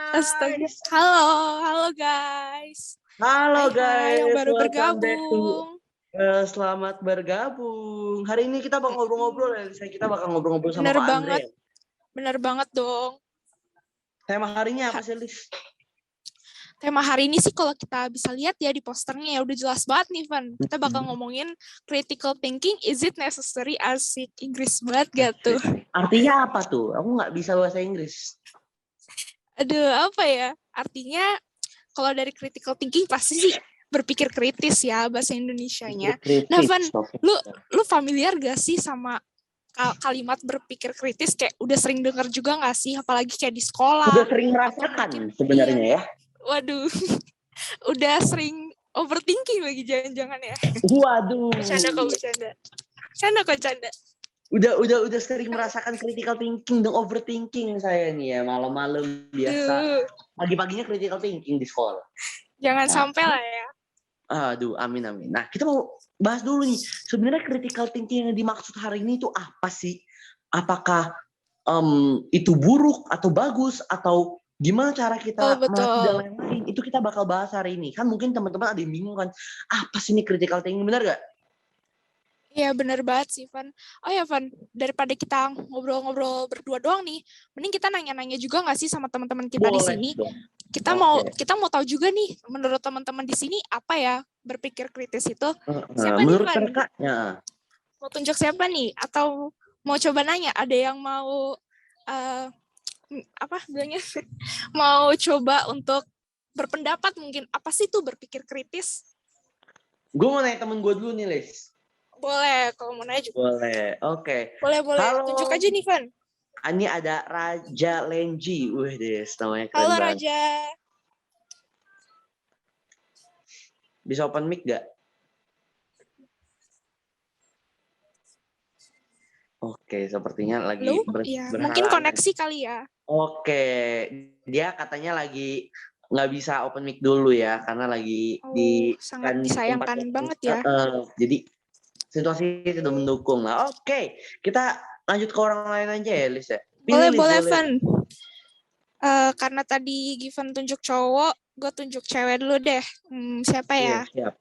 Astaga. guys. Halo guys. Halo Hai, yang guys, baru welcome back to bergabung. Selamat bergabung. Hari ini kita bakal ngobrol-ngobrol ya, kita bakal ngobrol-ngobrol sama Bener Kak banget, Andre. bener banget dong. Tema harinya apa sih, Lis? Tema hari ini sih kalau kita bisa lihat ya di posternya ya udah jelas banget nih, Van. Kita bakal ngomongin critical thinking, is it necessary? Asik, Inggris banget gak tuh? Artinya apa tuh? Aku nggak bisa bahasa Inggris. Aduh, apa ya? Artinya kalau dari critical thinking pasti sih berpikir kritis ya bahasa Indonesianya. Nah, Van, lu familiar gak sih sama kalimat berpikir kritis? Kayak udah sering dengar juga gak sih? Apalagi kayak di sekolah. Udah sering merasakan sebenarnya ya. Waduh, udah sering overthinking lagi jangan-jangan ya. Waduh. Bercanda. Udah sering merasakan critical thinking dan overthinking saya nih ya, malam-malam biasa. Pagi-paginya critical thinking di sekolah. Jangan sampai lah ya. Aduh, amin. Nah, kita mau bahas dulu nih. Sebenarnya critical thinking yang dimaksud hari ini itu apa sih? Apakah itu buruk atau bagus atau gimana cara kita melatih dan lain-lain? Itu kita bakal bahas hari ini. Kan mungkin teman-teman ada yang bingung kan, apa sih ini critical thinking, benar gak? Iya benar banget sih, Van. Oh ya, Van, daripada kita ngobrol-ngobrol berdua doang nih, mending kita nanya-nanya juga nggak sih sama teman-teman kita di sini? Kita mau tahu juga nih, menurut teman-teman di sini apa ya berpikir kritis itu? Siapa menurut nih, Van? Mau tunjuk siapa nih? Atau mau coba nanya? Ada yang mau mau coba untuk berpendapat mungkin apa sih tuh berpikir kritis? Gue mau nanya temen gue dulu nih, Lis. Boleh, kalau mau nanya juga. Boleh, oke. Boleh. Halo. Tunjuk aja nih, Van. Ini ada Raja Lenji. Wih, namanya keren Halo, banget. Raja. Bisa open mic gak? Oke, sepertinya lagi mungkin koneksi kali ya. Oke, dia katanya lagi nggak bisa open mic dulu ya, karena lagi sangat disayangkan banget ya. Jadi situasi tidak mendukung lah. Oke, kita lanjut ke orang lain aja ya, Lis ya. Boleh, Van. Karena tadi Given tunjuk cowok, gue tunjuk cewek dulu deh. Siapa ya? Siap.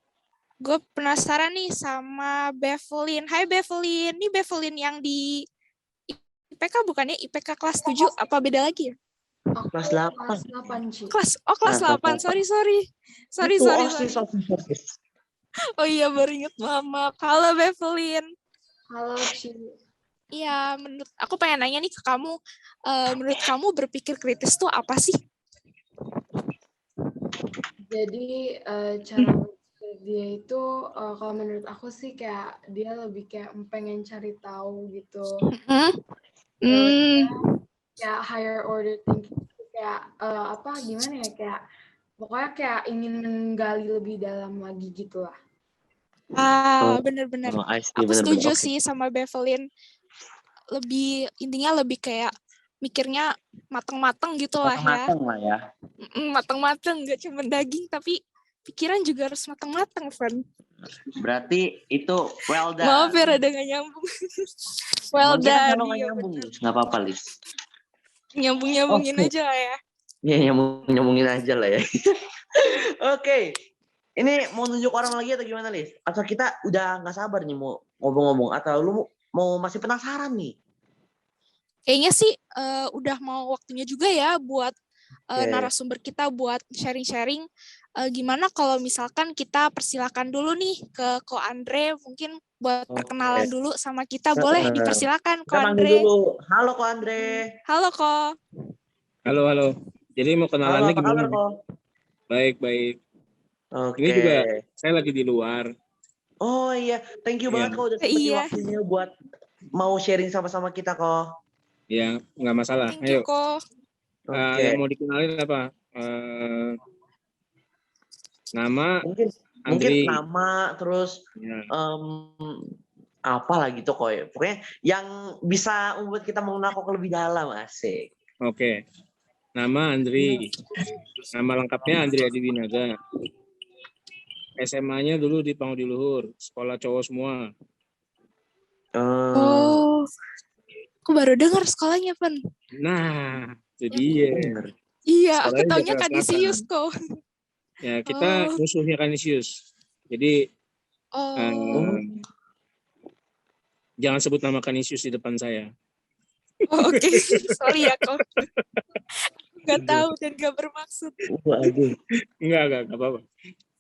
Gue penasaran nih sama Bevelyn. Hai Bevelyn, ini Bevelyn yang di IPK bukannya IPK kelas 7, apa beda lagi ya? Kelas 8. Kelas 8, sorry. Oh iya, baru inget mama. Halo Bevelyn. Halo Ci. Iya, aku pengen nanya nih ke kamu. Menurut kamu berpikir kritis tuh apa sih? Jadi cara berpikir dia itu kalau menurut aku sih kayak dia lebih kayak pengen cari tahu gitu. Kayak higher order thinking kayak gimana ya, kayak pokoknya kayak ingin menggali lebih dalam lagi gitu lah. Bener-bener. Aku setuju sih sama Bevelyn. Intinya lebih kayak mikirnya mateng-mateng gitu lah ya. Mateng-mateng, gak cuma daging tapi pikiran juga harus mateng-mateng, Van. Berarti itu well done. Maaf ya, rada gak nyambung. Well done. Kalau gak nyambung, gak apa-apa, Lis. Nyambung-nyambungin aja lah ya. Iya, nyambungin aja lah ya. Oke. Ini mau nunjuk orang lagi atau gimana, Lis? Atau kita udah gak sabar nih mau ngomong-ngomong? Atau lu mau masih penasaran nih? Kayaknya sih udah mau waktunya juga ya buat narasumber kita buat sharing-sharing. Gimana kalau misalkan kita persilakan dulu nih ke Ko Andre, mungkin buat perkenalan dulu sama kita. Boleh dipersilakan Ko Andre. Dulu. Halo Ko Andre. Halo Ko. Halo. Jadi mau kenalannya gimana? Ko? Baik. Oke. Ini juga saya lagi di luar. Oh iya, thank you banget kok udah sempetin waktunya buat mau sharing sama-sama kita kok. Ya, nggak masalah. Thank you, Ko. Yang mau dikenalin apa? Nama mungkin nama terus apa lagi tuh kok ya. Pokoknya yang bisa membuat kita mengenal kok lebih dalam, asik. Oke. Nama Andri. Nama lengkapnya Andri Adi Winaga. SMA-nya dulu di Pangudi Luhur, sekolah cowok semua. Aku baru dengar sekolahnya, Van. Nah, itu dia. Iya, aku Sekolahnya taunya Jakarta Kanisius Selatan. kok. Ya, kita Oh, musuhnya Kanisius. Jadi oh, Oh, eh, jangan sebut nama Kanisius di depan saya. oh, oke. Sorry ya kok. Nggak tahu dan nggak bermaksud. waduh. Enggak apa-apa.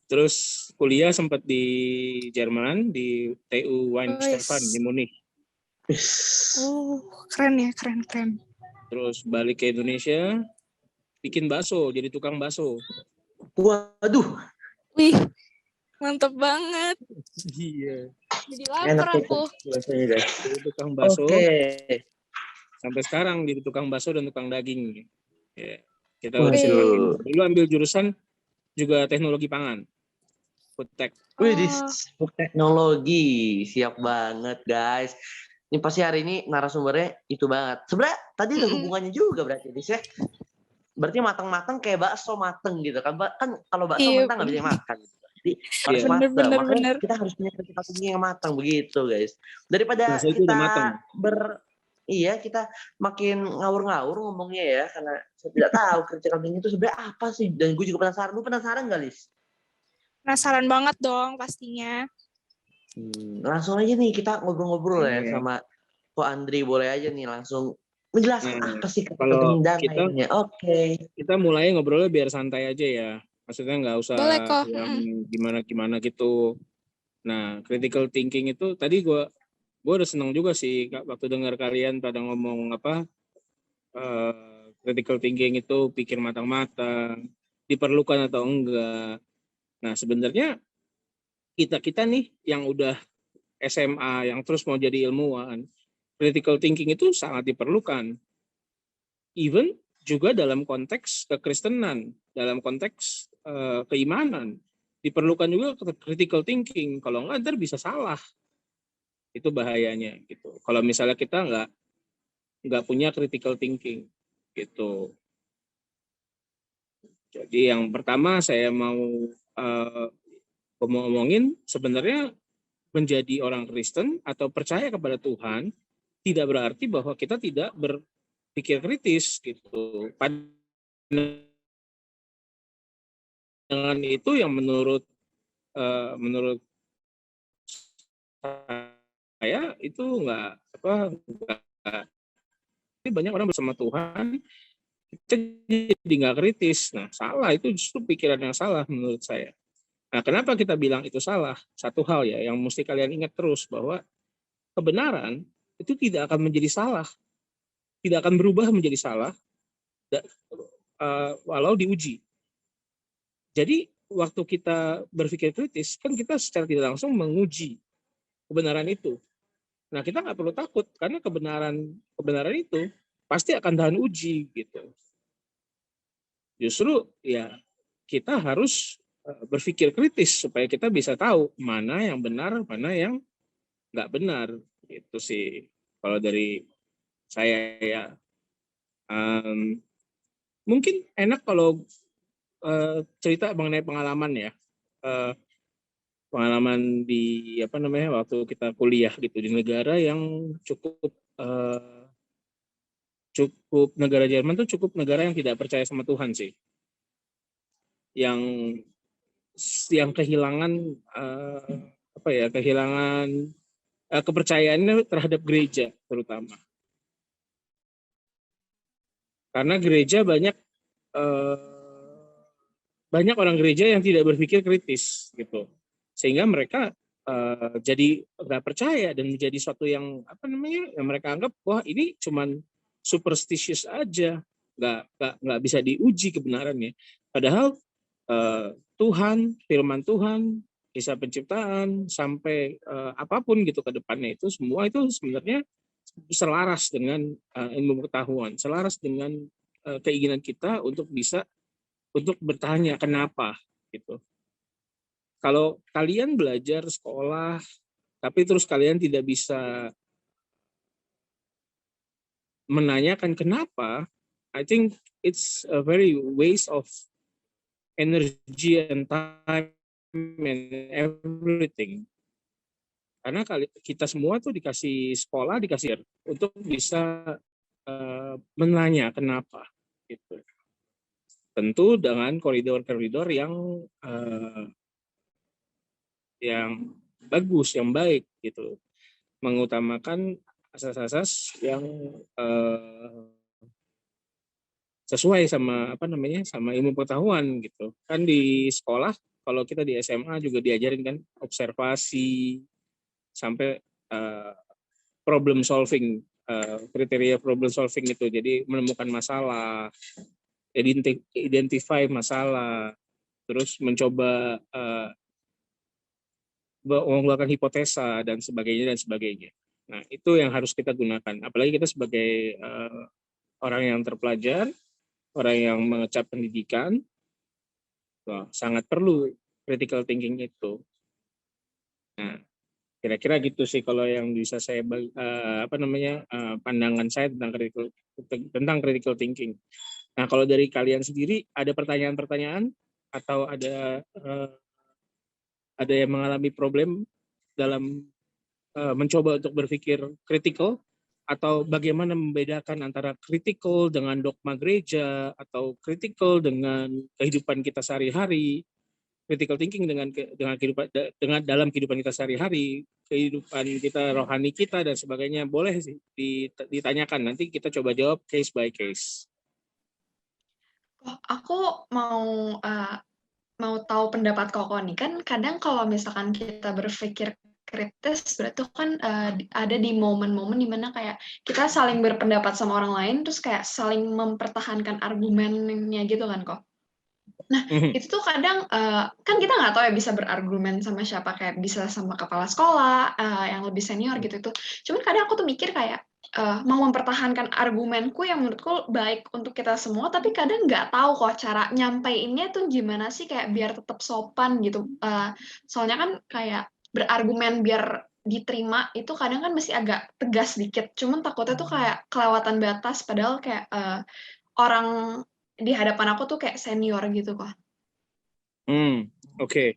Terus kuliah sempat di Jerman, di TU Oh, Weinstefan di yes. Munich. Oh, keren ya, keren. Terus balik ke Indonesia, bikin bakso, jadi tukang bakso. Waduh, Wih, mantep banget. Iya. Jadi enak lapar tuh aku. rasanya guys. Jadi tukang bakso, Oke. sampai sekarang jadi tukang bakso dan tukang daging. Ya. Kita udah Keren. Waduh. dulu ambil jurusan juga teknologi pangan, food tech. Wih, di Oh, teknologi. Siap banget guys. Ini pasti hari ini narasumbernya itu banget. Sebenarnya tadi ada hubungannya juga berarti, Dis ya. Berarti matang-matang kayak bakso mateng gitu kan. Kan kalau bakso iya, mentah nggak bisa makan. Jadi harus Iya. matang. Makanya bener. kita harus punya critical thinking yang matang begitu guys. Daripada Bakso itu udah matang. Iya, kita makin ngawur-ngawur ngomongnya ya, karena saya tidak tahu critical thinking itu sebenarnya apa sih. Dan gue juga penasaran. Lu penasaran nggak, Lis? Penasaran banget dong pastinya. Langsung aja nih kita ngobrol-ngobrol ya Iya. sama Ko Andri. Boleh aja nih langsung menjelaskan Nah, apa sih critical kalau thinking dan kita lainnya. Oke. kita mulai ngobrolnya biar santai aja ya. Maksudnya nggak usah Boleh kok. yang gimana-gimana gitu. Nah, critical thinking itu tadi gue udah seneng juga sih waktu dengar kalian pada ngomong apa critical thinking itu pikir matang-matang, diperlukan atau enggak. Nah, sebenarnya kita nih yang udah SMA yang terus mau jadi ilmuwan, critical thinking itu sangat diperlukan. Even juga dalam konteks kekristenan, dalam konteks keimanan, diperlukan juga critical thinking. Kalau enggak ntar bisa salah, itu bahayanya gitu. Kalau misalnya kita nggak punya critical thinking gitu. Jadi yang pertama saya mau ngomongin sebenarnya menjadi orang Kristen atau percaya kepada Tuhan tidak berarti bahwa kita tidak berpikir kritis gitu. Dengan itu yang menurut saya itu ini banyak orang bersama Tuhan kita jadi nggak kritis. Nah, salah itu justru pikiran yang salah menurut saya. Nah, kenapa kita bilang itu salah? Satu hal ya yang mesti kalian ingat terus bahwa kebenaran itu tidak akan menjadi salah, tidak akan berubah menjadi salah walau diuji. Jadi waktu kita berpikir kritis kan kita secara tidak langsung menguji kebenaran itu. Nah, kita nggak perlu takut karena kebenaran itu pasti akan tahan uji gitu. Justru ya kita harus berpikir kritis supaya kita bisa tahu mana yang benar, mana yang nggak benar. Itu sih kalau dari saya ya. Mungkin enak kalau cerita mengenai pengalaman ya. Pengalaman di waktu kita kuliah gitu di negara yang cukup negara Jerman tuh cukup negara yang tidak percaya sama Tuhan sih. Yang kehilangan kehilangan kepercayaannya terhadap gereja terutama. Karena gereja banyak orang gereja yang tidak berpikir kritis gitu, sehingga mereka jadi nggak percaya dan menjadi suatu yang yang mereka anggap wah ini cuman superstitious aja, nggak bisa diuji kebenarannya. Padahal Tuhan, firman Tuhan, kisah penciptaan sampai apapun gitu ke depannya itu semua itu sebenarnya selaras dengan ilmu pengetahuan, selaras dengan keinginan kita untuk bisa untuk bertanya kenapa gitu. Kalau kalian belajar sekolah tapi terus kalian tidak bisa menanyakan kenapa, I think it's a very waste of energy and time and everything. Karena kita semua tuh dikasih sekolah, dikasih untuk bisa menanya kenapa gitu. tentu dengan koridor-koridor yang bagus, yang baik gitu, mengutamakan asas-asas yang sesuai sama sama ilmu pengetahuan gitu. Kan di sekolah kalau kita di SMA juga diajarin kan observasi sampai problem solving, kriteria problem solving itu. Jadi menemukan masalah, identify masalah, terus mencoba mengeluarkan hipotesa dan sebagainya. Nah, itu yang harus kita gunakan. Apalagi kita sebagai orang yang terpelajar, orang yang mengecap pendidikan, sangat perlu critical thinking itu. Nah, kira-kira gitu sih kalau yang bisa saya pandangan saya tentang critical thinking. Nah, kalau dari kalian sendiri ada pertanyaan-pertanyaan atau ada yang mengalami problem dalam mencoba untuk berpikir kritikal, atau bagaimana membedakan antara kritikal dengan dogma gereja atau kritikal dengan kehidupan kita sehari-hari, critical thinking dengan dalam kehidupan kita sehari-hari, kehidupan kita rohani kita dan sebagainya, boleh sih ditanyakan, nanti kita coba jawab case by case. Aku mau tahu pendapat Koko nih, kan kadang kalau misalkan kita berpikir kritis, berarti kan ada di momen-momen dimana kayak kita saling berpendapat sama orang lain, terus kayak saling mempertahankan argumennya gitu kan kok. Nah, itu tuh kadang kan kita nggak tahu ya bisa berargumen sama siapa, kayak bisa sama kepala sekolah yang lebih senior gitu tuh. Cuman kadang aku tuh mikir kayak mau mempertahankan argumenku yang menurutku baik untuk kita semua, tapi kadang nggak tahu kok cara nyampeinnya tuh gimana sih kayak biar tetap sopan gitu. Soalnya kan kayak berargumen biar diterima itu kadang kan masih agak tegas dikit. Cuman takutnya tuh kayak kelewatan batas, padahal kayak orang di hadapan aku tuh kayak senior gitu kok. Oke.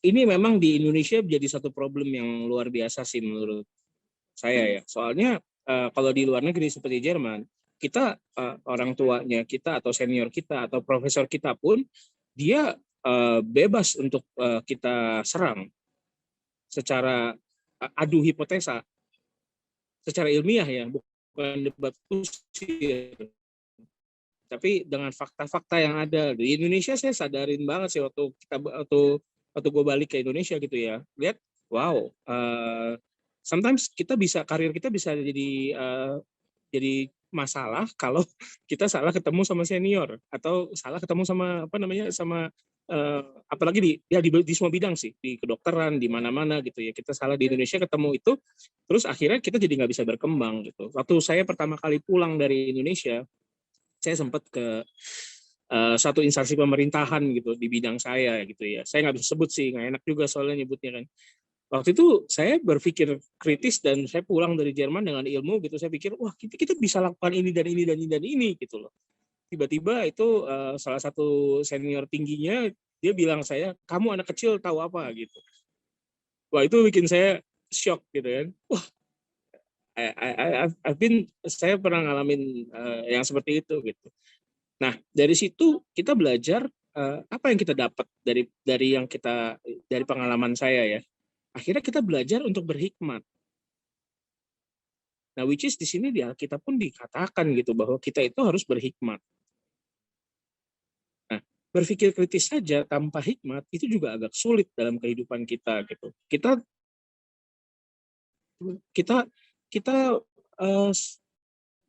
Ini memang di Indonesia jadi satu problem yang luar biasa sih menurut saya ya. Soalnya kalau di luar negeri seperti Jerman, kita orang tuanya kita atau senior kita atau profesor kita pun dia bebas untuk kita serang secara adu hipotesa, secara ilmiah ya, bukan debat kusir, tapi dengan fakta-fakta yang ada. Di Indonesia saya sadarin banget sih waktu gue balik ke Indonesia gitu ya, lihat wow, sometimes karir kita bisa jadi masalah kalau kita salah ketemu sama senior atau salah ketemu sama apalagi di semua bidang sih, di kedokteran, di mana-mana gitu ya, kita salah di Indonesia ketemu itu, terus akhirnya kita jadi nggak bisa berkembang gitu. Waktu saya pertama kali pulang dari Indonesia, saya sempat ke satu instansi pemerintahan gitu di bidang saya gitu ya. Saya nggak bisa sebut sih, nggak enak juga soalnya nyebutnya kan. Waktu itu saya berpikir kritis dan saya pulang dari Jerman dengan ilmu gitu. Saya pikir wah kita bisa lakukan ini dan ini dan ini dan ini gitu loh. Tiba-tiba itu salah satu senior tingginya dia bilang saya, kamu anak kecil tahu apa gitu. Wah itu bikin saya shock gitu kan. Wah saya pernah ngalamin yang seperti itu gitu. Nah dari situ kita belajar apa yang kita dapat dari pengalaman saya ya. Akhirnya kita belajar untuk berhikmat. Nah which is di sini di Alkitab pun dikatakan gitu bahwa kita itu harus berhikmat. Nah berpikir kritis saja tanpa hikmat itu juga agak sulit dalam kehidupan kita gitu. Kita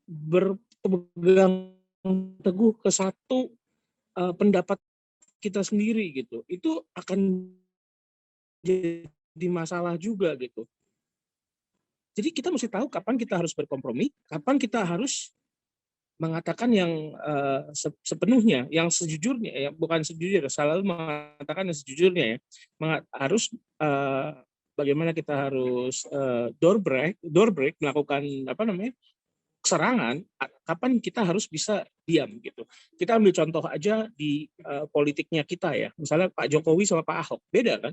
berpegang teguh ke satu pendapat kita sendiri gitu, itu akan jadi masalah juga gitu. Jadi kita mesti tahu kapan kita harus berkompromi, kapan kita harus mengatakan yang sepenuhnya, yang sejujurnya, ya bukan sejujurnya, selalu mengatakan yang sejujurnya ya, harus bagaimana kita harus door break melakukan serangan, kapan kita harus bisa diam gitu. Kita ambil contoh aja di politiknya kita ya, misalnya Pak Jokowi sama Pak Ahok, beda kan?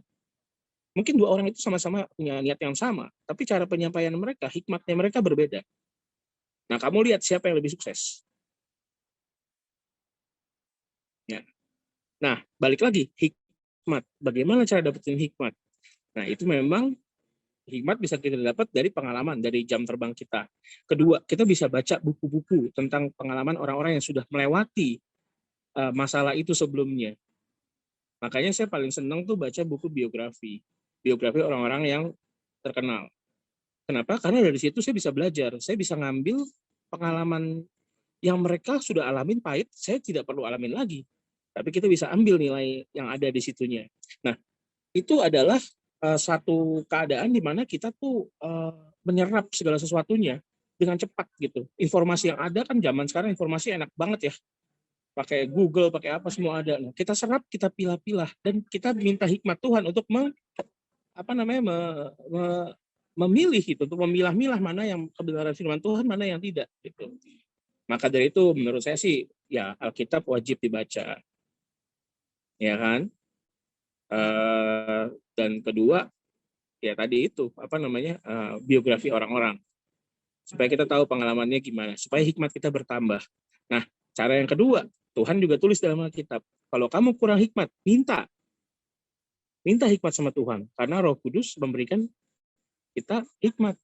Mungkin dua orang itu sama-sama punya niat yang sama, tapi cara penyampaian mereka, hikmatnya mereka berbeda. Nah, kamu lihat siapa yang lebih sukses. Ya. Nah, balik lagi hikmat. Bagaimana cara dapetin hikmat? Nah, itu memang hikmat bisa kita dapat dari pengalaman, dari jam terbang kita. Kedua, kita bisa baca buku-buku tentang pengalaman orang-orang yang sudah melewati masalah itu sebelumnya. Makanya saya paling senang tuh baca buku biografi orang-orang yang terkenal. Kenapa? Karena dari situ saya bisa belajar, saya bisa ngambil pengalaman yang mereka sudah alamin pahit, saya tidak perlu alamin lagi. Tapi kita bisa ambil nilai yang ada di situnya. Nah, itu adalah satu keadaan di mana kita tuh menyerap segala sesuatunya dengan cepat gitu. Informasi yang ada kan zaman sekarang informasi enak banget ya. Pakai Google, pakai apa semua ada. Nah, kita serap, kita pilah-pilah dan kita minta hikmat Tuhan untuk memilih itu, untuk memilah-milah mana yang kebenaran firman Tuhan, mana yang tidak gitu. Maka dari itu menurut saya sih ya Alkitab wajib dibaca. Ya kan? Dan kedua ya tadi itu biografi orang-orang. Supaya kita tahu pengalamannya gimana, supaya hikmat kita bertambah. Nah, cara yang kedua, Tuhan juga tulis dalam Alkitab, kalau kamu kurang hikmat, minta hikmat sama Tuhan, karena Roh Kudus memberikan kita hikmat.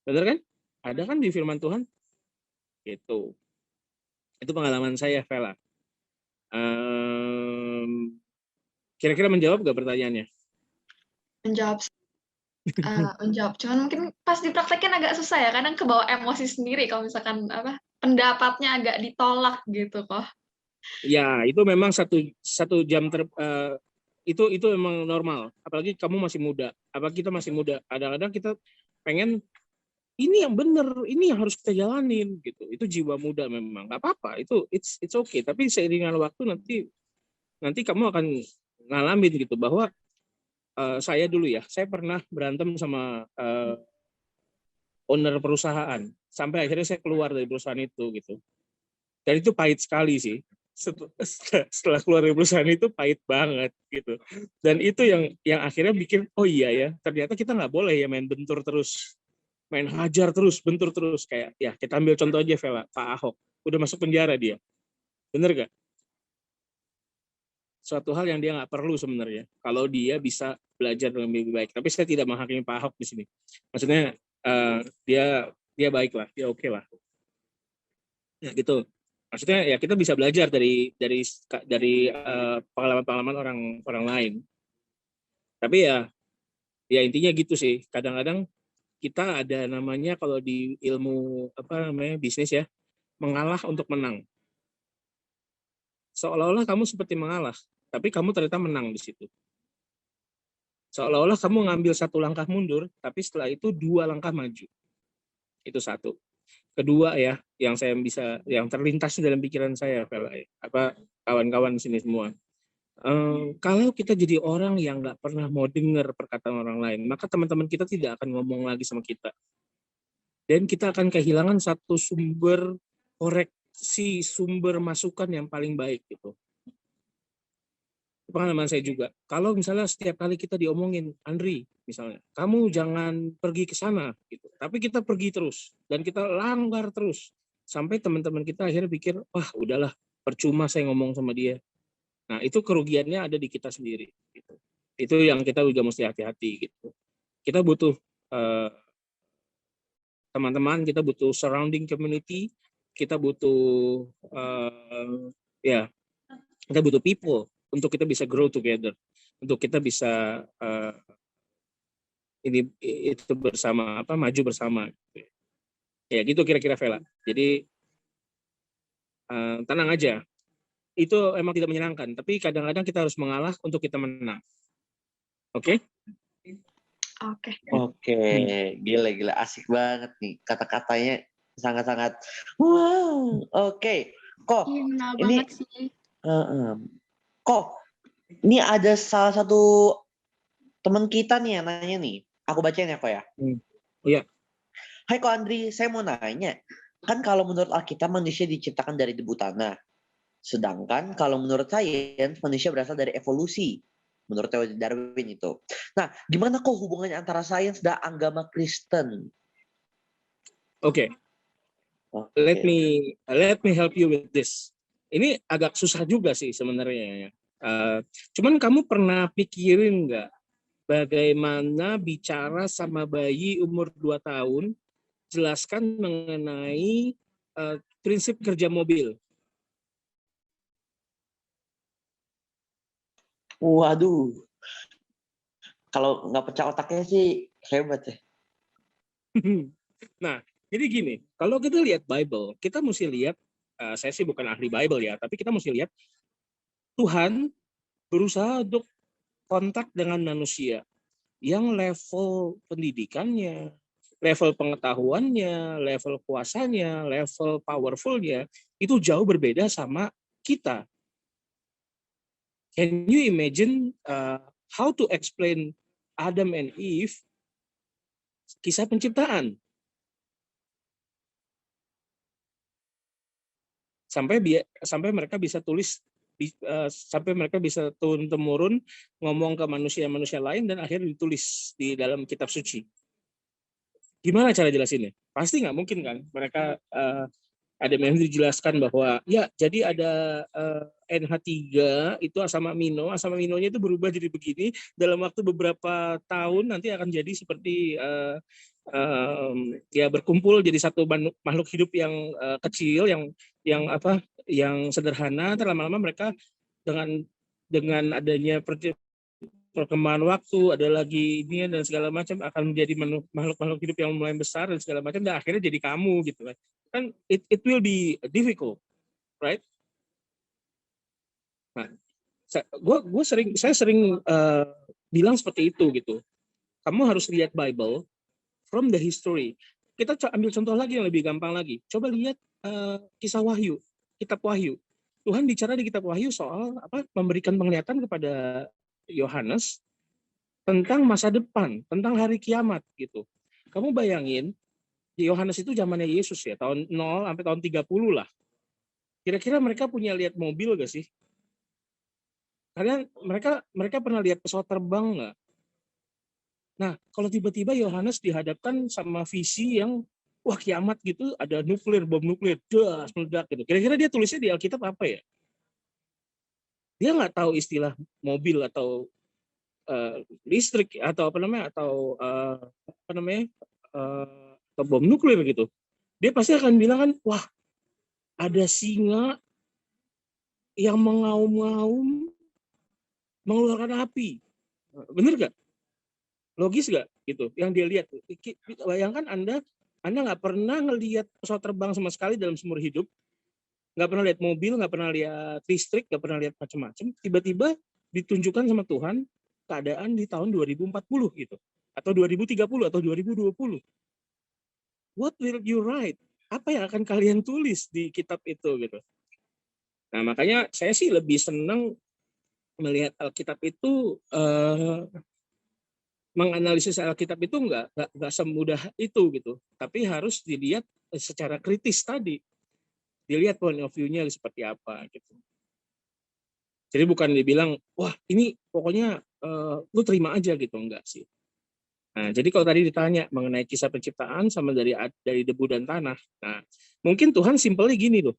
Benar kan? Ada kan di firman Tuhan? Itu pengalaman saya, Vela. Kira-kira menjawab nggak pertanyaannya? Menjawab. Cuman mungkin pas dipraktekin agak susah ya, kadang kebawa emosi sendiri kalau misalkan pendapatnya agak ditolak gitu kok. Ya, itu memang satu jam itu memang normal. Apalagi kamu masih muda, kita masih muda. Kadang-kadang kita pengen ini yang benar, ini yang harus kita jalanin gitu. Itu jiwa muda memang. Nggak apa-apa, itu it's okay. Tapi seiringan waktu nanti kamu akan ngalamin gitu bahwa saya dulu ya, saya pernah berantem sama owner perusahaan sampai akhirnya saya keluar dari perusahaan itu gitu. Dan itu pahit sekali sih. Setelah keluar dari perusahaan itu pahit banget gitu. Dan itu yang akhirnya bikin oh iya ya, ternyata kita nggak boleh ya main bentur terus, main hajar terus, bentur terus. Kayak ya kita ambil contoh aja Vela, Pak Ahok udah masuk penjara dia, bener gak? Suatu hal yang dia nggak perlu sebenarnya kalau dia bisa belajar dengan lebih baik. Tapi saya tidak menghakimi Pak Ahok di sini. Maksudnya dia baik lah, dia oke lah. Ya gitu. Maksudnya ya kita bisa belajar dari pengalaman-pengalaman orang lain. Tapi ya intinya gitu sih. Kadang-kadang kita ada namanya kalau di ilmu bisnis ya, mengalah untuk menang. Seolah-olah kamu seperti mengalah, tapi kamu ternyata menang di situ. Seolah-olah kamu ngambil satu langkah mundur, tapi setelah itu 2 langkah maju. Itu satu. Kedua ya, yang terlintas dalam pikiran saya, kawan-kawan sini semua. Kalau kita jadi orang yang nggak pernah mau dengar perkataan orang lain, maka teman-teman kita tidak akan ngomong lagi sama kita. Dan kita akan kehilangan satu sumber koreksi, sumber masukan yang paling baik gitu. Pengalaman saya juga. Kalau misalnya setiap kali kita diomongin, Andri, misalnya, kamu jangan pergi ke sana, gitu. Tapi kita pergi terus dan kita langgar terus sampai teman-teman kita akhirnya pikir, wah udahlah, percuma saya ngomong sama dia. Nah itu kerugiannya ada di kita sendiri. Gitu. Itu yang kita juga mesti hati-hati. Gitu. Kita butuh teman-teman, kita butuh surrounding community, kita butuh kita butuh people untuk kita bisa grow together, untuk kita bisa itu bersama maju bersama. Ya gitu kira-kira Vela. Jadi tenang aja. Itu emang tidak menyenangkan, tapi kadang-kadang kita harus mengalah untuk kita menang. Oke? Oke, gila asik banget nih kata-katanya, sangat-sangat wow. Oke. Kok ini kok ini ada salah satu teman kita nih yang nanya nih. Aku bacain ya kok ya. Iya. Hai kok Andri, saya mau nanya. Kan kalau menurut Alkitab manusia diciptakan dari debu tanah. Sedangkan kalau menurut sains manusia berasal dari evolusi. Menurut teori Darwin itu. Nah, gimana kok hubungannya antara sains dan agama Kristen? Oke. Let me help you with this. ini agak susah juga sih sebenarnya. Cuman kamu pernah pikirin nggak bagaimana bicara sama bayi umur 2 tahun, jelaskan mengenai prinsip kerja mobil? Waduh, kalau nggak pecah otaknya sih hebat ya. Nah, jadi gini, kalau kita lihat Bible, kita mesti lihat, saya sih bukan ahli Bible ya, tapi kita mesti lihat Tuhan berusaha untuk kontak dengan manusia yang level pendidikannya, level pengetahuannya, level kuasanya, level powerfulnya itu jauh berbeda sama kita. Can you imagine how to explain Adam and Eve kisah penciptaan? Sampai mereka bisa tulis, sampai mereka bisa turun-temurun ngomong ke manusia-manusia lain dan akhirnya ditulis di dalam kitab suci. Gimana cara jelasinnya? Pasti nggak mungkin kan mereka ada yang dijelaskan bahwa ya jadi ada NH3 itu asam aminonya itu berubah jadi begini, dalam waktu beberapa tahun nanti akan jadi seperti ya berkumpul jadi satu makhluk hidup yang kecil, yang sederhana. Lama-lama mereka dengan adanya perkembangan waktu, ada lagi ini dan segala macam, akan menjadi makhluk-makhluk hidup yang mulai besar dan segala macam, dan akhirnya jadi kamu gitu kan. It will be difficult, right? Nah, saya sering bilang seperti itu gitu. Kamu harus lihat Bible from the history. Kita ambil contoh lagi yang lebih gampang lagi. Coba lihat kisah Wahyu, kitab Wahyu. Tuhan bicara di kitab Wahyu soal memberikan penglihatan kepada Yohanes tentang masa depan, tentang hari kiamat gitu. Kamu bayangin, Yohanes itu zamannya Yesus ya, tahun 0 sampai tahun 30 lah. Kira-kira mereka punya lihat mobil gak sih? Kalian mereka pernah lihat pesawat terbang nggak? Nah, kalau tiba-tiba Yohanes dihadapkan sama visi yang wah kiamat gitu, ada bom nuklir, das meledak gitu. Kira-kira dia tulisnya di Alkitab apa ya? Dia nggak tahu istilah mobil atau listrik atau atau bom nuklir gitu. Dia pasti akan bilang kan, wah ada singa yang mengaum-ngaum mengeluarkan api. Bener gak? Logis gak? Gitu. Yang dia lihat. Bayangkan Anda nggak pernah ngelihat pesawat terbang sama sekali dalam seumur hidup, nggak pernah lihat mobil, nggak pernah lihat listrik, nggak pernah lihat macam-macam. Tiba-tiba ditunjukkan sama Tuhan keadaan di tahun 2040 gitu, atau 2030 atau 2020. What will you write? Apa yang akan kalian tulis di kitab itu gitu? Nah, makanya saya sih lebih senang melihat Alkitab itu, menganalisis Alkitab itu nggak semudah itu gitu, tapi harus dilihat secara kritis tadi, dilihat point of view-nya seperti apa gitu. Jadi bukan dibilang wah ini pokoknya lu terima aja gitu, enggak sih. Nah, jadi kalau tadi ditanya mengenai kisah penciptaan sama dari debu dan tanah, nah mungkin Tuhan simpelnya gini loh.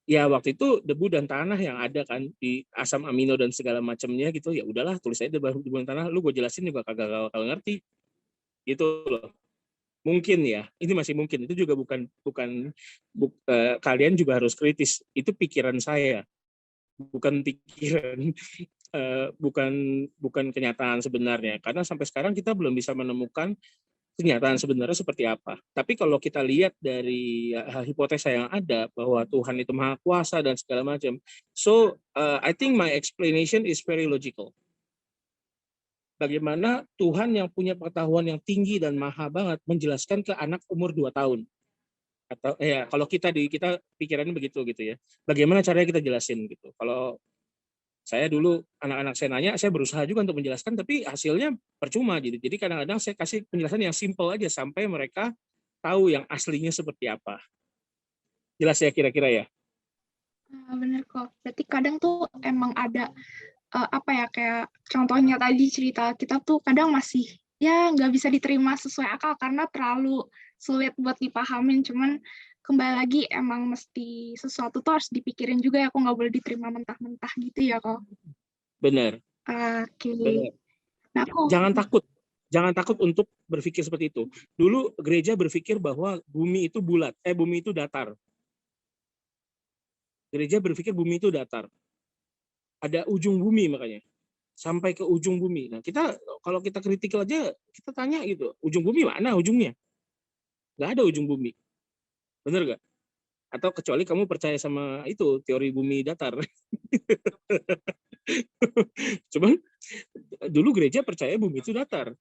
Ya waktu itu debu dan tanah yang ada kan di asam amino dan segala macamnya gitu, ya udahlah tulis aja debu dan tanah, lu gue jelasin juga kagak ngerti gitu loh. Mungkin ya, ini masih mungkin, itu juga bukan kalian juga harus kritis, itu pikiran saya, bukan pikiran bukan kenyataan sebenarnya, karena sampai sekarang kita belum bisa menemukan kenyataan sebenarnya seperti apa. Tapi kalau kita lihat dari hipotesa yang ada bahwa Tuhan itu maha kuasa dan segala macam, so I think my explanation is very logical. Bagaimana Tuhan yang punya pengetahuan yang tinggi dan maha banget menjelaskan ke anak umur 2 tahun. Atau ya kalau kita pikirannya begitu gitu ya. Bagaimana caranya kita jelasin gitu. Kalau saya dulu anak-anak saya nanya, saya berusaha juga untuk menjelaskan, tapi hasilnya percuma gitu. Jadi kadang-kadang saya kasih penjelasan yang simple aja sampai mereka tahu yang aslinya seperti apa. Jelas ya kira-kira ya? Bener kok. Berarti kadang tuh emang ada kayak contohnya tadi cerita kita tuh kadang masih ya nggak bisa diterima sesuai akal karena terlalu sulit buat dipahamin. Cuman kembali lagi emang mesti sesuatu tuh harus dipikirin juga ya, kok nggak boleh diterima mentah-mentah gitu ya kok. Benar. Oke. Benar. Nah, Jangan takut untuk berpikir seperti itu. Dulu gereja berpikir bahwa bumi itu bulat, bumi itu datar. Gereja berpikir bumi itu datar. Ada ujung bumi makanya. Sampai ke ujung bumi. Nah, kalau kita kritikal aja, kita tanya gitu, ujung bumi mana ujungnya? Nggak ada ujung bumi. Bener nggak? Atau kecuali kamu percaya sama itu, teori bumi datar. Cuman dulu gereja percaya bumi itu datar.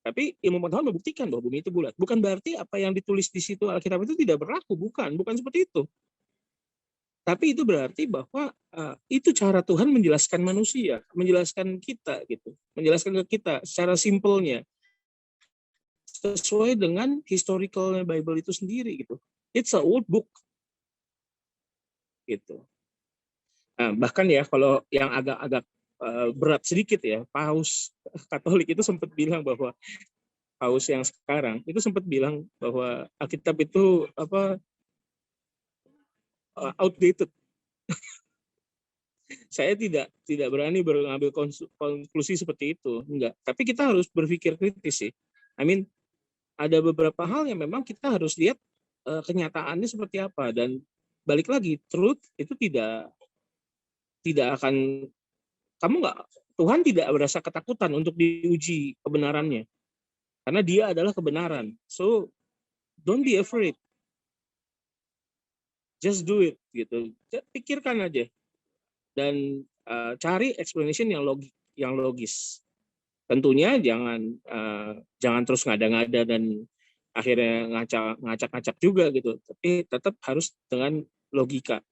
Tapi ilmu pengetahuan membuktikan bahwa bumi itu bulat. Bukan berarti apa yang ditulis di situ Alkitab itu tidak berlaku. Bukan seperti itu. Tapi itu berarti bahwa itu cara Tuhan menjelaskan manusia, menjelaskan kita gitu, menjelaskan ke kita secara simpelnya, sesuai dengan historical Bible itu sendiri gitu. It's a old book gitu. Nah, bahkan ya kalau yang agak-agak berat sedikit ya, Paus Katolik itu sempat bilang bahwa Paus yang sekarang itu sempat bilang bahwa Alkitab itu outdated. Saya tidak berani mengambil konklusi seperti itu, enggak. Tapi kita harus berpikir kritis sih. I mean, ada beberapa hal yang memang kita harus lihat kenyataannya seperti apa, dan balik lagi, truth itu tidak akan Tuhan tidak berasa ketakutan untuk diuji kebenarannya, karena Dia adalah kebenaran. So don't be afraid, just do it gitu. Pikirkan aja dan cari explanation yang logis. Tentunya jangan terus ngada-ngada dan akhirnya ngacak-ngacak juga gitu. Tapi tetap harus dengan logika,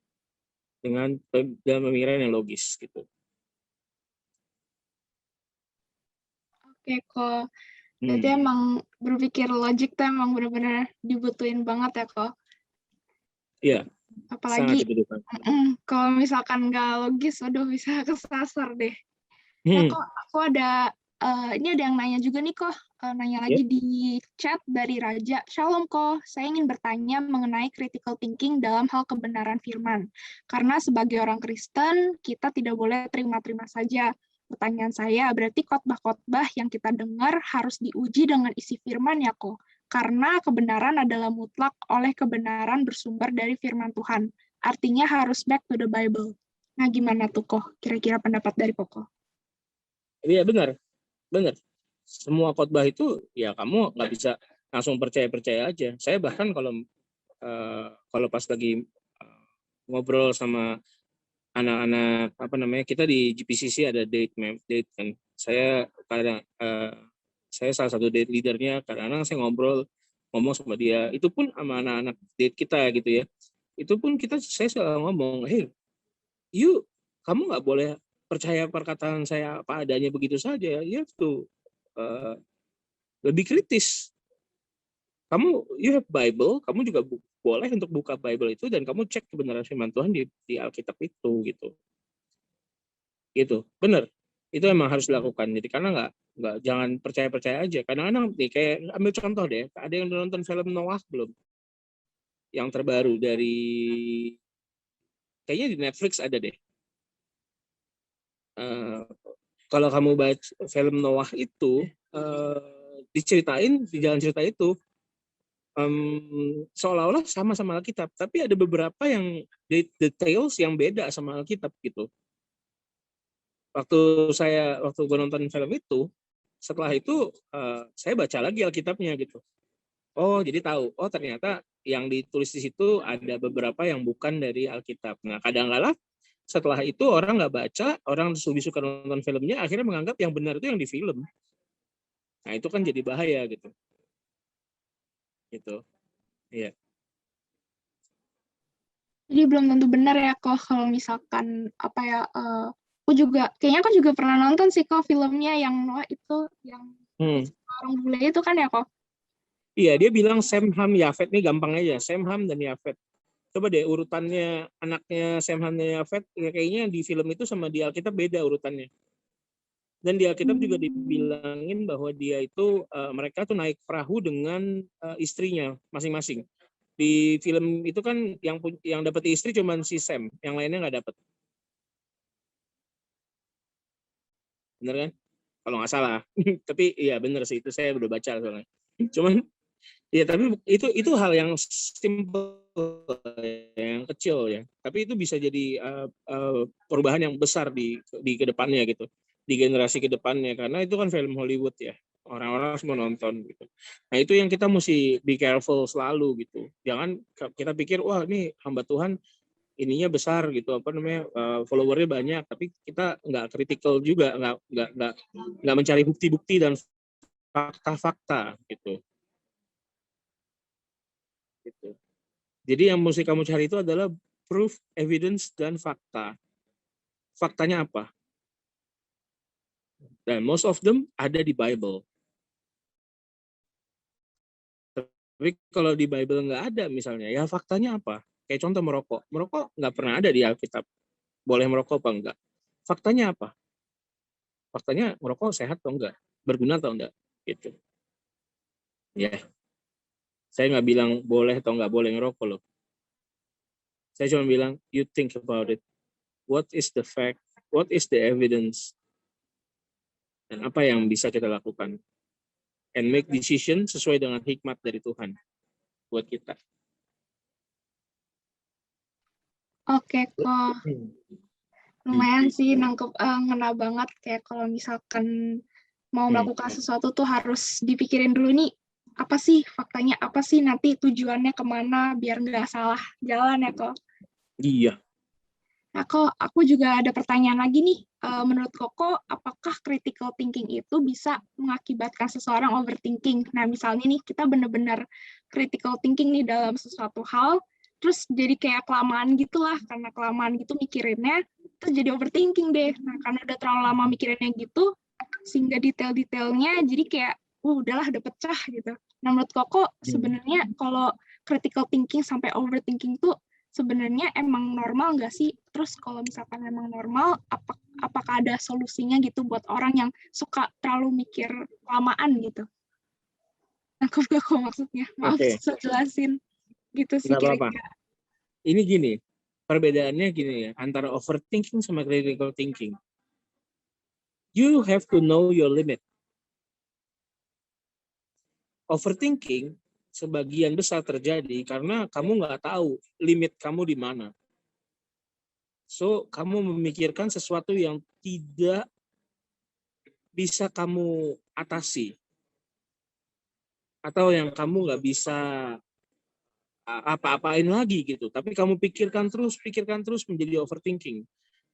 dengan pemikiran yang logis gitu. Oke kok. Jadi emang berpikir logik tuh emang benar-benar dibutuhin banget ya kok. Iya. Apalagi kalau misalkan nggak logis, waduh bisa kesasar deh. Nah kok aku ada ini ada yang nanya juga nih kok, nanya lagi di chat dari Raja. Shalom kok, saya ingin bertanya mengenai critical thinking dalam hal kebenaran firman. Karena sebagai orang Kristen, kita tidak boleh terima-terima saja. Pertanyaan saya, berarti khotbah-khotbah yang kita dengar harus diuji dengan isi firman ya kok? Karena kebenaran adalah mutlak oleh kebenaran bersumber dari firman Tuhan. Artinya harus back to the Bible. Nah gimana tuh kok, kira-kira pendapat dari Koko? Iya benar. Semua khotbah itu ya kamu nggak bisa langsung percaya aja. Saya bahkan kalau pas lagi ngobrol sama anak-anak kita di GPCC ada date kan. Saya salah satu date leadernya, kadang-kadang saya ngomong sama dia. Itu pun sama anak-anak date kita gitu ya. Itu pun saya selalu ngomong, hey, kamu nggak boleh percaya perkataan saya apa adanya begitu saja. You have to lebih kritis. You have Bible, kamu juga boleh untuk buka Bible itu dan kamu cek kebenaran firman Tuhan di Alkitab itu gitu. Gitu, benar. Itu emang harus dilakukan. Jadi karena nggak jangan percaya aja. Kadang-kadang nih kayak ambil contoh deh, ada yang nonton film Noah belum? Yang terbaru dari kayaknya di Netflix ada deh. Kalau kamu baca film Noah itu diceritain di jalan cerita itu seolah-olah sama Alkitab, tapi ada beberapa yang details yang beda sama Alkitab gitu. Waktu gue nonton film itu, setelah itu saya baca lagi Alkitabnya gitu. Oh jadi tahu, ternyata yang ditulis di situ ada beberapa yang bukan dari Alkitab. Nah kadang-kala setelah itu orang nggak baca, orang suka nonton filmnya, akhirnya menganggap yang benar itu yang di film. Nah itu kan jadi bahaya gitu. Gitu, iya. Jadi belum tentu benar ya kok kalau misalkan aku juga pernah nonton sih kok filmnya yang Noah itu yang orang bule itu kan ya kok. Iya dia bilang Sem, Ham, Yafet nih gampang aja, Sem, Ham dan Yafet. Coba deh urutannya anaknya Sem, Ham dan Yafet kayaknya di film itu sama di Alkitab beda urutannya. Dan di Alkitab juga dibilangin bahwa dia itu mereka tuh naik perahu dengan istrinya masing-masing. Di film itu kan yang dapat istri cuma si Sam, yang lainnya nggak dapat. Bener kan? Kalau nggak salah. Tapi iya bener sih, itu saya udah baca soalnya. Cuman ya tapi itu hal yang simple, yang kecil ya. Tapi itu bisa jadi perubahan yang besar di kedepannya gitu, di generasi kedepannya, karena itu kan film Hollywood ya, orang-orang semua nonton gitu. Nah itu yang kita mesti be careful selalu gitu. Jangan kita pikir wah ini hamba Tuhan ininya besar gitu, apa namanya, followernya banyak, tapi kita nggak kritikal juga, nggak mencari bukti-bukti dan fakta-fakta gitu. Gitu. Jadi yang mesti kamu cari itu adalah proof, evidence, dan fakta. Faktanya apa? Dan most of them ada di Bible. Tapi kalau di Bible nggak ada misalnya, ya faktanya apa? Kayak contoh merokok. Merokok nggak pernah ada di Alkitab. Boleh merokok apa enggak? Faktanya apa? Faktanya merokok sehat atau enggak? Berguna atau enggak? Gitu. Ya. Saya nggak bilang boleh atau nggak boleh ngerokok loh. Saya cuma bilang, you think about it. What is the fact? What is the evidence? Dan apa yang bisa kita lakukan? And make decision sesuai dengan hikmat dari Tuhan buat kita. Oke kok. Lumayan sih nangkep, ngena banget kayak kalau misalkan mau melakukan sesuatu tuh harus dipikirin dulu nih, apa sih faktanya, apa sih nanti tujuannya kemana biar nggak salah jalan ya kok. Iya. Nah kok aku juga ada pertanyaan lagi nih, menurut Koko apakah critical thinking itu bisa mengakibatkan seseorang overthinking? Nah misalnya nih kita benar-benar critical thinking nih dalam sesuatu hal, terus jadi kayak kelamaan gitulah, karena kelamaan gitu mikirinnya, terus jadi overthinking deh. Nah karena udah terlalu lama mikirinnya gitu, sehingga detail-detailnya jadi kayak, udahlah udah pecah gitu. Nah menurut Koko sebenarnya kalau critical thinking sampai overthinking tuh sebenarnya emang normal nggak sih? Terus kalau misalkan emang normal, apakah ada solusinya gitu buat orang yang suka terlalu mikir kelamaan gitu? Aku nggak kok maksudnya, maaf susah jelasin. Gitu sih kira-kira. Ini gini, perbedaannya gini ya, antara overthinking sama critical thinking. You have to know your limit. Overthinking sebagian besar terjadi karena kamu nggak tahu limit kamu di mana. So, kamu memikirkan sesuatu yang tidak bisa kamu atasi. Atau yang kamu nggak bisa apa-apain lagi gitu. Tapi kamu pikirkan terus menjadi overthinking.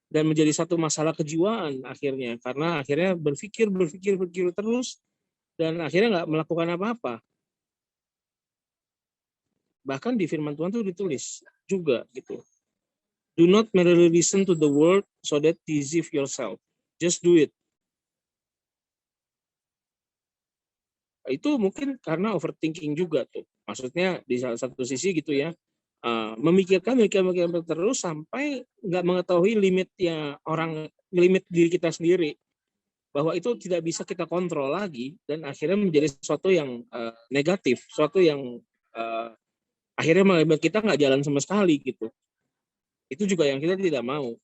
Dan menjadi satu masalah kejiwaan akhirnya. Karena akhirnya berpikir terus, dan akhirnya nggak melakukan apa-apa. Bahkan di firman Tuhan itu ditulis juga gitu. Do not merely listen to the word so that deceive yourself. Just do it. Itu mungkin karena overthinking juga tuh. Maksudnya di salah satu sisi gitu ya, memikirkan terus sampai nggak mengetahui limitnya limit diri kita sendiri. Bahwa itu tidak bisa kita kontrol lagi dan akhirnya menjadi sesuatu yang negatif, sesuatu yang akhirnya membuat kita nggak jalan sama sekali gitu. Itu juga yang kita tidak mau.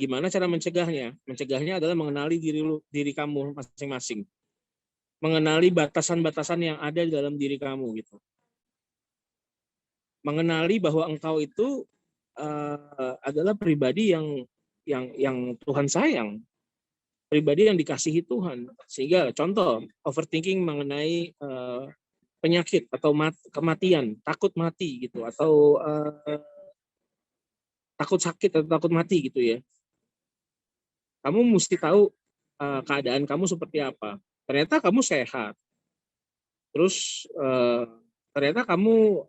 Gimana cara mencegahnya? Mencegahnya adalah mengenali diri kamu masing-masing. Mengenali batasan-batasan yang ada di dalam diri kamu gitu. Mengenali bahwa engkau itu adalah pribadi yang Tuhan sayang, pribadi yang dikasihi Tuhan. Sehingga contoh overthinking mengenai penyakit atau kematian, takut mati gitu, atau takut sakit atau takut mati gitu ya. Kamu mesti tahu keadaan kamu seperti apa. Ternyata kamu sehat. Terus ternyata kamu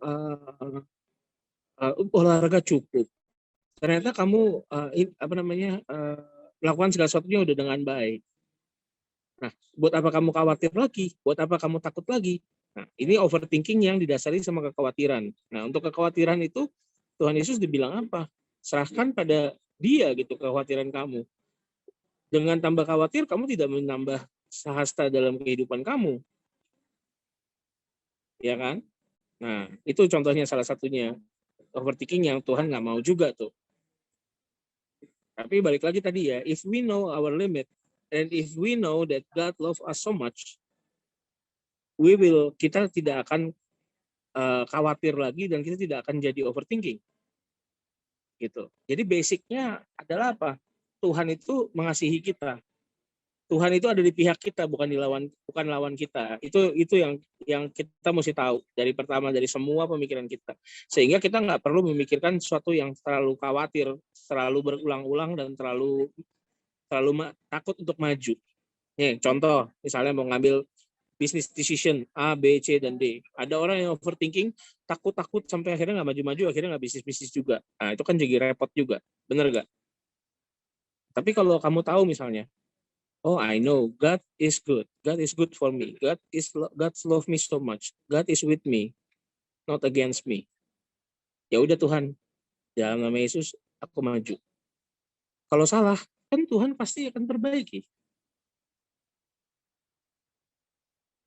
olahraga cukup. Ternyata kamu melakukan segala sesuatunya udah dengan baik. Nah, buat apa kamu khawatir lagi? Buat apa kamu takut lagi? Nah, ini overthinking yang didasari sama kekhawatiran. Nah, untuk kekhawatiran itu Tuhan Yesus dibilang apa? Serahkan pada Dia gitu kekhawatiran kamu. Dengan tambah khawatir, kamu tidak menambah sahasta dalam kehidupan kamu. Ya kan? Nah, itu contohnya salah satunya. Overthinking yang Tuhan nggak mau juga tuh. Tapi balik lagi tadi ya, if we know our limit, and if we know that God love us so much, kita tidak akan khawatir lagi dan kita tidak akan jadi overthinking. Gitu. Jadi basicnya adalah apa? Tuhan itu mengasihi kita. Tuhan itu ada di pihak kita, bukan lawan kita. Itu yang kita mesti tahu dari semua pemikiran kita. Sehingga kita nggak perlu memikirkan sesuatu yang terlalu khawatir, terlalu berulang-ulang dan terlalu takut untuk maju. Nih, contoh, misalnya mau ngambil business decision A, B, C, dan D. Ada orang yang overthinking, takut sampai akhirnya nggak maju-maju, akhirnya nggak bisnis juga. Nah, itu kan jadi repot juga. Bener nggak? Tapi kalau kamu tahu misalnya, oh, I know God is good. God is good for me. God love me so much. God is with me, not against me. Ya udah Tuhan, dalam nama Yesus aku maju. Kalau salah, kan Tuhan pasti akan perbaiki.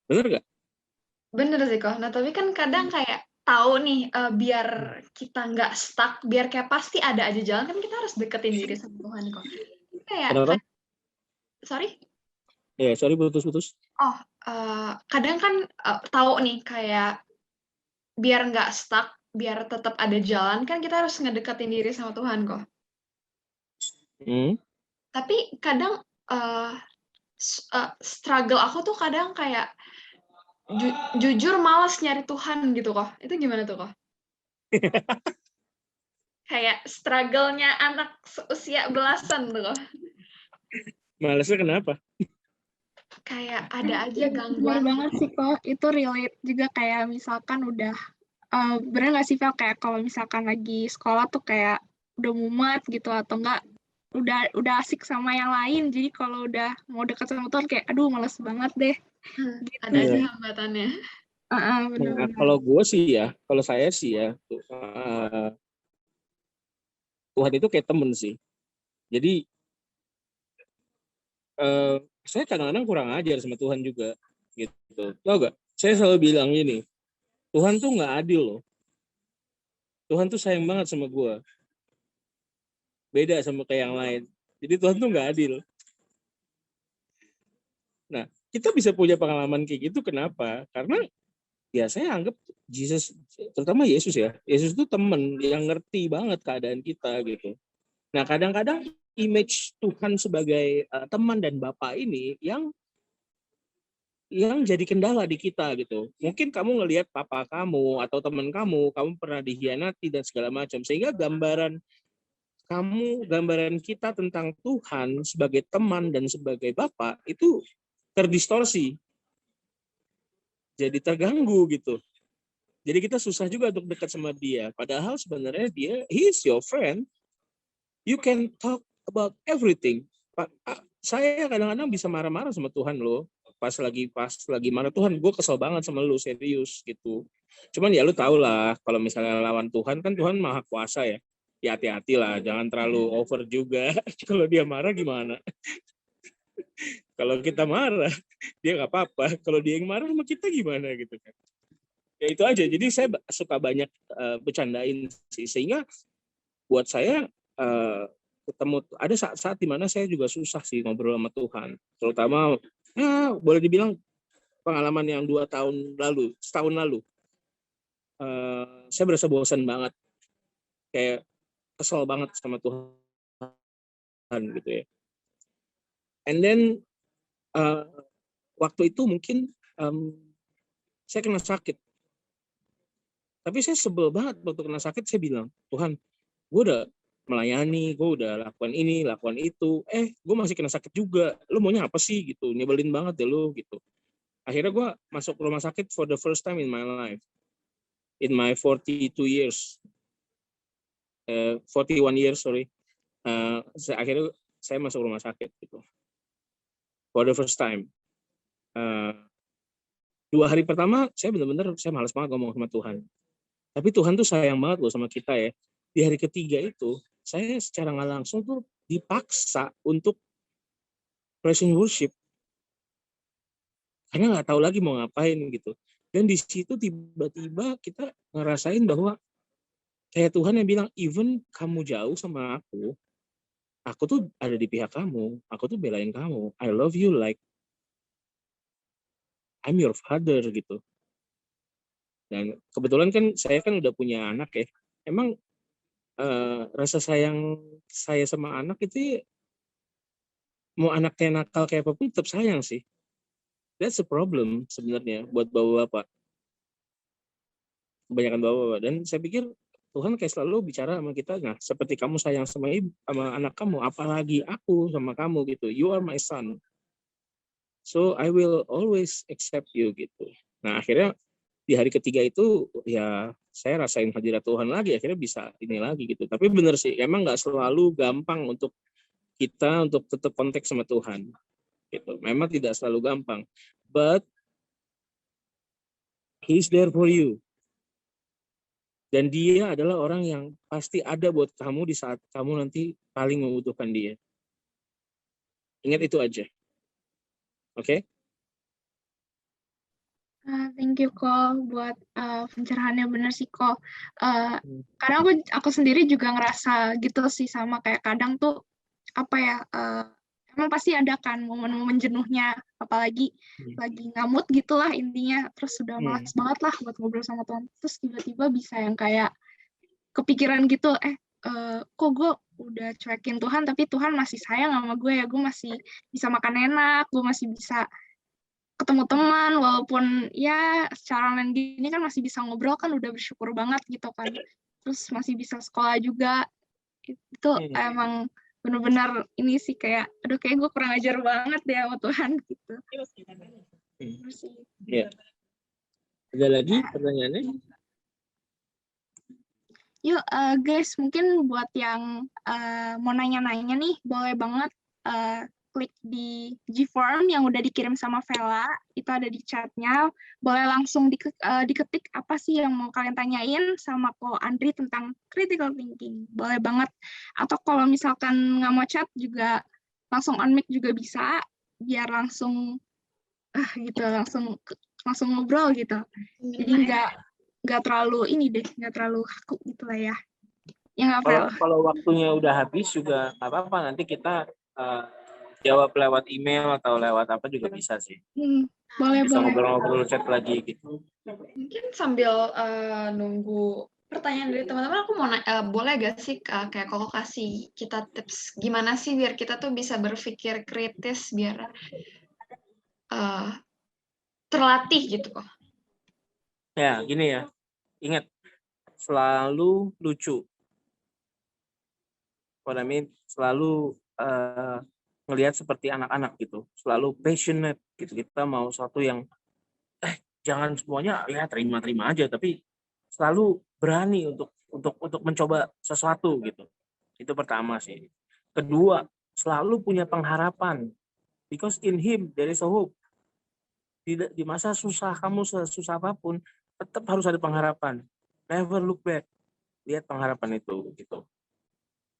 Bener gak? Bener sih kok. Nah tapi kan kadang kayak tahu nih biar kita nggak stuck, biar kayak pasti ada aja jalan, kan kita harus deketin diri sama Tuhan kok. Kayak sorry? Ya, sorry putus-putus. Oh, kadang kan tahu nih kayak biar nggak stuck, biar tetap ada jalan, kan kita harus ngedeketin diri sama Tuhan kok. Tapi kadang struggle aku tuh kadang kayak jujur malas nyari Tuhan gitu kok. Itu gimana tuh kok? Kayak struggle-nya anak usia belasan tuh kok. Malasnya kenapa? Kayak ada aja Bener gangguan. banget sih kok, itu relate juga kayak misalkan udah, bener nggak sih Vel, kayak kalau misalkan lagi sekolah tuh kayak udah mumet gitu atau enggak udah asik sama yang lain, jadi kalau udah mau dekat sama Tuhan kayak aduh males banget deh. Gitu. Ada aja hambatannya. Nah, kalau saya sih ya, Tuhan itu kayak temen sih. Jadi saya kadang-kadang kurang ajar sama Tuhan juga, gitu. Tahu gak? Saya selalu bilang gini, Tuhan tuh nggak adil loh. Tuhan tuh sayang banget sama gue. Beda sama kayak yang lain. Jadi Tuhan tuh nggak adil. Nah, kita bisa punya pengalaman kayak gitu kenapa? Karena ya saya anggap Yesus, terutama Yesus ya, Yesus itu teman yang ngerti banget keadaan kita gitu. Nah, kadang-kadang image Tuhan sebagai teman dan Bapa ini yang jadi kendala di kita gitu. Mungkin kamu ngelihat papa kamu atau teman kamu pernah dikhianati dan segala macam, sehingga gambaran kita tentang Tuhan sebagai teman dan sebagai Bapa itu terdistorsi. Jadi terganggu gitu. Jadi kita susah juga untuk dekat sama dia. Padahal sebenarnya he is your friend. You can talk about everything. Saya kadang-kadang bisa marah-marah sama Tuhan loh. Pas lagi marah, Tuhan gue kesel banget sama lu, serius gitu. Cuman ya lu tau lah, kalau misalnya lawan Tuhan, kan Tuhan maha kuasa ya. Ya hati-hati lah, jangan terlalu over juga. Kalau dia marah gimana? Kalau kita marah, dia nggak apa-apa. Kalau dia yang marah sama kita gimana gitu kan? Ya itu aja. Jadi saya suka banyak bercandain sih, sehingga buat saya ketemu ada saat-saat dimana saya juga susah sih ngobrol sama Tuhan, terutama boleh dibilang pengalaman yang 2 tahun lalu, setahun lalu, saya berasa bosan banget, kayak kesel banget sama Tuhan gitu ya. And then waktu itu mungkin saya kena sakit, tapi saya sebel banget waktu kena sakit. Saya bilang, Tuhan, gue udah melayani, gue udah lakukan ini, lakukan itu, gue masih kena sakit juga. Lu maunya apa sih gitu? Nyebelin banget deh lu gitu. Akhirnya gue masuk rumah sakit for the first time in my life, in my 41 years, sorry. Akhirnya saya masuk rumah sakit gitu, for the first time. 2 hari pertama saya benar-benar malas banget ngomong sama Tuhan. Tapi Tuhan tuh sayang banget loh sama kita ya. Di hari ketiga itu saya secara nggak langsung tuh dipaksa untuk praise and worship, karena nggak tahu lagi mau ngapain gitu. Dan di situ tiba-tiba kita ngerasain bahwa kayak Tuhan yang bilang, even kamu jauh sama aku tuh ada di pihak kamu, aku tuh belain kamu, I love you like I'm your father gitu. Dan kebetulan kan saya kan udah punya anak ya, emang rasa sayang saya sama anak itu mau anaknya nakal kayak apapun tetap sayang sih. That's a problem sebenarnya buat bapak-bapak, kebanyakan bapak-bapak. Dan saya pikir Tuhan kayak selalu bicara sama kita, nah seperti kamu sayang sama anak kamu, apalagi aku sama kamu gitu. You are my son, so I will always accept you gitu. Nah akhirnya di hari ketiga itu ya saya rasain hadirat Tuhan lagi, akhirnya bisa ini lagi gitu. Tapi benar sih, emang nggak selalu gampang untuk kita untuk tetap kontak sama Tuhan gitu. Memang tidak selalu gampang, but He's there for you. Dan dia adalah orang yang pasti ada buat kamu di saat kamu nanti paling membutuhkan dia. Ingat itu aja. Oke? Thank you Ko buat pencerahannya, bener sih Ko. Karena aku sendiri juga ngerasa gitu sih, sama kayak kadang tuh apa ya, emang pasti ada kan momen-momen jenuhnya, apalagi lagi ngamut gitulah intinya, terus sudah malas banget lah buat ngobrol sama Tuhan, terus tiba-tiba bisa yang kayak kepikiran gitu, kok gue udah cuekin Tuhan tapi Tuhan masih sayang sama gue ya, gue masih bisa makan enak, gue masih bisa ketemu teman, walaupun ya secara online gini kan masih bisa ngobrol, kan udah bersyukur banget gitu kan, terus masih bisa sekolah juga. Itu emang benar-benar ini sih, kayak aduh kayak gue kurang ajar banget deh sama Tuhan gitu. Ya. Ada lagi pertanyaannya? Yuk guys, mungkin buat yang mau nanya-nanya nih, boleh banget klik di G-Form yang udah dikirim sama Vela, itu ada di chatnya. Boleh langsung diketik apa sih yang mau kalian tanyain sama Ko Andri tentang critical thinking. Boleh banget. Atau kalau misalkan nggak mau chat juga, langsung on mic juga bisa, biar langsung gitu, langsung ngobrol gitu. Jadi nggak terlalu ini deh, nggak terlalu kaku gitu lah ya. Ya nggak, Kalau waktunya udah habis juga nggak apa-apa, nanti kita jawab lewat email atau lewat apa juga bisa sih. Boleh, bisa boleh. ngobrol-ngobrol chat lagi gitu. Mungkin sambil nunggu pertanyaan dari teman-teman, aku mau boleh gak sih kayak Koko kasih kita tips gimana sih biar kita tuh bisa berpikir kritis, biar terlatih gitu kok. Ya, gini ya. Ingat, selalu lucu. Selalu ngelihat seperti anak-anak gitu. Selalu passionate gitu. Kita mau sesuatu yang jangan semuanya ya terima-terima aja, tapi selalu berani untuk mencoba sesuatu gitu. Itu pertama sih. Kedua, selalu punya pengharapan. Because in Him there is a hope. Di masa susah, kamu sesusah apapun, tetap harus ada pengharapan. Never look back. Lihat pengharapan itu gitu.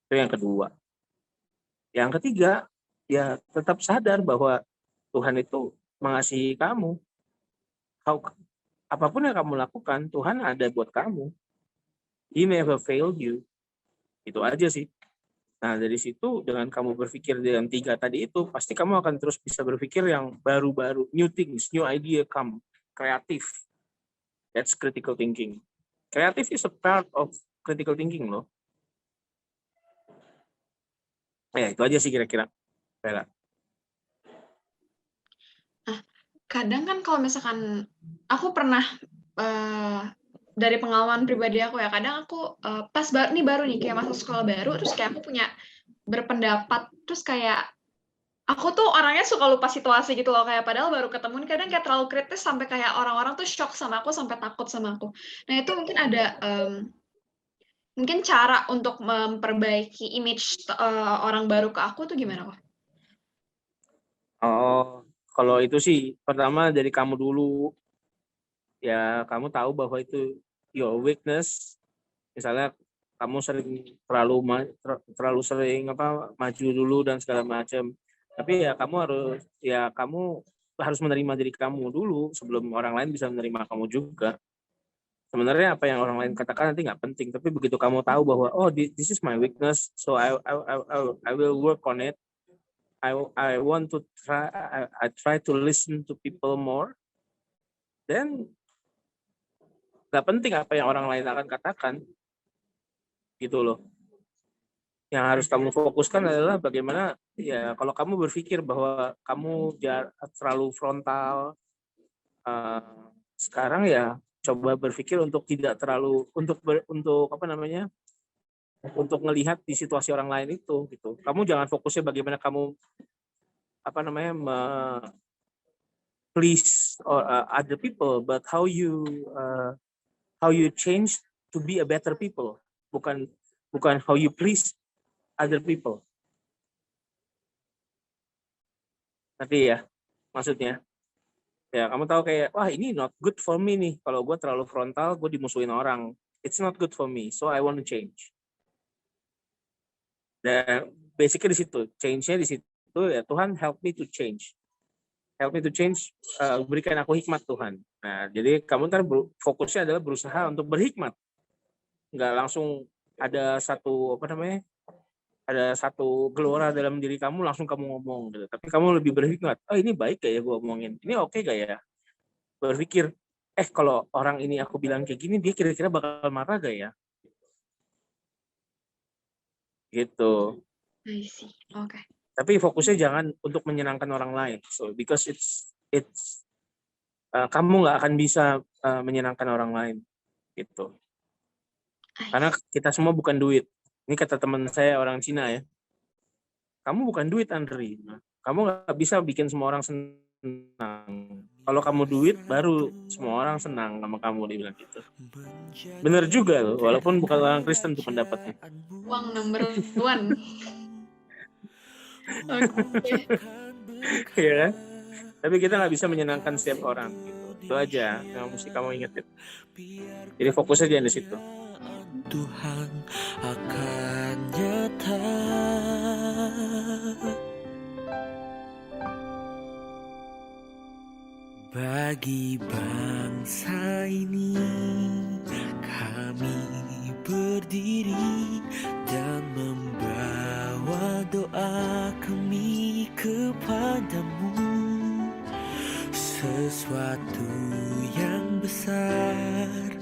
Itu yang kedua. Yang ketiga, ya tetap sadar bahwa Tuhan itu mengasihi kamu. Apapun yang kamu lakukan, Tuhan ada buat kamu. He never failed you. Itu aja sih. Nah, dari situ dengan kamu berpikir dengan 3 tadi itu, pasti kamu akan terus bisa berpikir yang baru-baru, new things, new idea come, kreatif. That's critical thinking. Kreatif is a part of critical thinking loh. Ya, itu aja sih kira-kira. Bella. Nah, kadang kan kalau misalkan aku pernah dari pengalaman pribadi aku ya, kadang aku pas baru nih kayak masuk sekolah baru, terus kayak aku punya berpendapat, terus kayak aku tuh orangnya suka lupa situasi gitu loh, kayak padahal baru ketemu nih, kadang kayak terlalu kritis sampai kayak orang-orang tuh shock sama aku, sampai takut sama aku. Nah itu mungkin ada mungkin cara untuk memperbaiki image orang baru ke aku tuh gimana kok? Oh, kalau itu sih pertama dari kamu dulu. Ya, kamu tahu bahwa itu your weakness. Misalnya kamu sering terlalu sering maju dulu dan segala macam. Tapi ya kamu harus menerima diri kamu dulu sebelum orang lain bisa menerima kamu juga. Sebenarnya apa yang orang lain katakan nanti nggak penting, tapi begitu kamu tahu bahwa this is my weakness, so I will work on it. I want to try to listen to people more. Then nggak penting apa yang orang lain akan katakan, gitu loh. Yang harus kamu fokuskan adalah bagaimana ya kalau kamu berpikir bahwa kamu terlalu frontal, sekarang ya coba berpikir untuk tidak terlalu untuk ngelihat di situasi orang lain itu gitu. Kamu jangan fokusnya bagaimana kamu please other people, but how you change to be a better people, bukan how you please other people. Tapi ya maksudnya ya kamu tahu kayak wah ini not good for me nih, kalau gue terlalu frontal gue dimusuhin orang, it's not good for me, so I want to change. Dan basically di situ change-nya di situ ya, Tuhan help me to change, berikan aku hikmat Tuhan. Nah jadi kamu ntar fokusnya adalah berusaha untuk berhikmat, nggak langsung ada satu gelora dalam diri kamu langsung kamu ngomong gitu. Tapi kamu lebih berhikmat. Ini baik gak ya gue omongin? Ini oke gak ya? Berpikir, kalau orang ini aku bilang kayak gini, dia kira-kira bakal marah gak ya? Gitu. I see. Oke. Tapi fokusnya jangan untuk menyenangkan orang lain. So because it's kamu nggak akan bisa menyenangkan orang lain. Gitu. Karena kita semua bukan duit. Ini kata teman saya orang Cina ya. Kamu bukan duit, Andri. Kamu nggak bisa bikin semua orang senang. Kalau kamu duit, baru semua orang senang sama kamu, dia bilang gitu. Bener juga loh, walaupun bukan orang Kristen tuh pendapatnya. Uang number one. Oke. Iya kan? Tapi kita nggak bisa menyenangkan setiap orang. Gitu. Itu aja yang mesti kamu ingetin. Jadi fokus aja di situ. Tuhan akan nyata. Bagi bangsa ini kami berdiri dan membawa doa kami kepadamu. Sesuatu yang besar